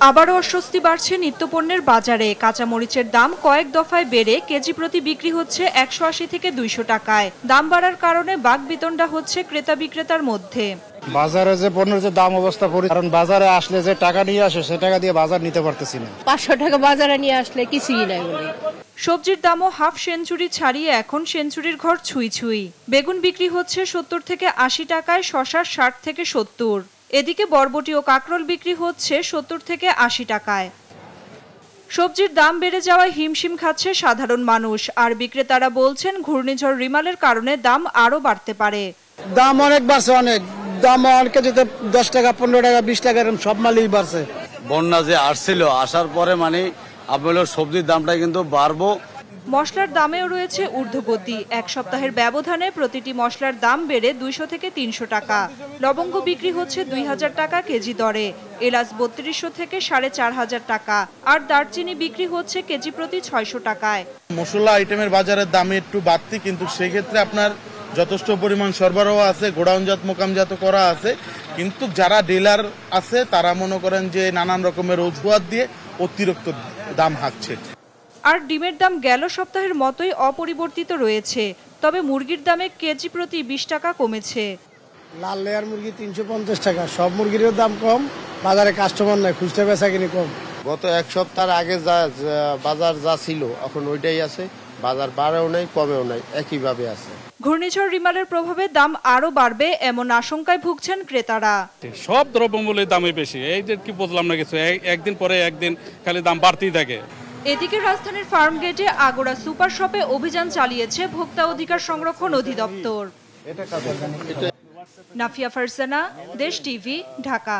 আবারও অস্বস্তি বাড়ছে নিত্যপণ্যের বাজারে। কাঁচামরিচের দাম কয়েক দফায় বেড়ে কেজি প্রতি বিক্রি হচ্ছে 180 থেকে 200 টাকায়। দাম বাড়ার কারণে বাকবিতণ্ডা হচ্ছে ক্রেতা বিক্রেতার মধ্যে। বাজারে যে পণ্যের যে দাম অবস্থা করি, কারণ বাজারে আসলে যে টাকা নিয়ে আসে সে টাকা দিয়ে বাজার নিতে পারতেছি না। 500 টাকা বাজারে নিয়ে আসলে কিছুই নাই বলে। সবজির দামও হাফ সেঞ্চুরি ছাড়িয়ে এখন সেঞ্চুরির ঘর ছুঁই ছুঁই। বেগুন বিক্রি হচ্ছে 70 থেকে 80 টাকায়, শসা 60 থেকে 70। এদিকে বরবটি ও কাঁকরোল বিক্রি হচ্ছে 70 থেকে 80 টাকায়। সবজির দাম বেড়ে যাওয়ায় হিমশিম খাচ্ছে সাধারণ মানুষ। আর বিক্রেতারা বলছেন ঘূর্ণিঝড় রিমালের কারণে দাম আরও বাড়তে পারে। দাম অনেক বাড়ছে, অনেক দাম, অনেক কেজিতে 10 টাকা 15 টাকা 20 টাকা এরকম সব মালই বাড়ছে। বন্যা যে আসছিল, আসার পরে আপনার সবজির দামটা কিন্তু বাড়বো। মশলার দামেও রয়েছে ঊর্ধ্বগতি। এক সপ্তাহের ব্যবধানে প্রতিটি মশলার দাম বেড়ে 200 থেকে 300 টাকা। লবঙ্গ বিক্রি হচ্ছে 2000 টাকা কেজি দরে, এলাচ 3200 থেকে 4500 টাকা, আর দারচিনি বিক্রি হচ্ছে কেজি প্রতি 600 টাকায়। মশলা আইটেমের বাজারের দাম একটু বাড়তি, কিন্তু সেক্ষেত্রে আপনার যথেষ্ট পরিমাণ সরবরাহ আছে, গোডাউনজাত মোকামজাত করা আছে। কিন্তু যারা ডিলার আছে তারা মনে করেন যে নানান রকমের অজুহাত দিয়ে অতিরিক্ত দাম হাঁকছে। আর ডিমের দাম গেল সপ্তাহের মতোই অপরিবর্তিত রয়েছে, তবে মুরগির দামে কেজি প্রতি 20 টাকা কমেছে। লাল লেয়ার মুরগি 350 টাকা, সব মুরগির দাম কম, বাজারে কাস্টমার নাই, খুচরা বেচা কিনি কম। গত এক সপ্তাহ আগে বাজার যা ছিল এখন ওইটাই আছে, বাজার বাড়েও নাই কমেও নাই, একইভাবে আছে। ঘূর্ণিঝড় রিমালের প্রভাবে দাম আরো বাড়বে এমন আশঙ্কায় ভুগছেন ক্রেতারা। সব দ্রব্যমূল্যের দামই বেশি, এই যে কি বুঝলাম না কিছু, একদিন পরে একদিন খালি দাম বাড়তেই থাকে। এদিকে রাজধানীর ফার্মগেটে আগোড়া সুপার শপে অভিযান চালিয়েছে ভোক্তা অধিকার সংরক্ষণ অধিদপ্তর। নাফিয়া ফারজানা, দেশ টিভি, ঢাকা।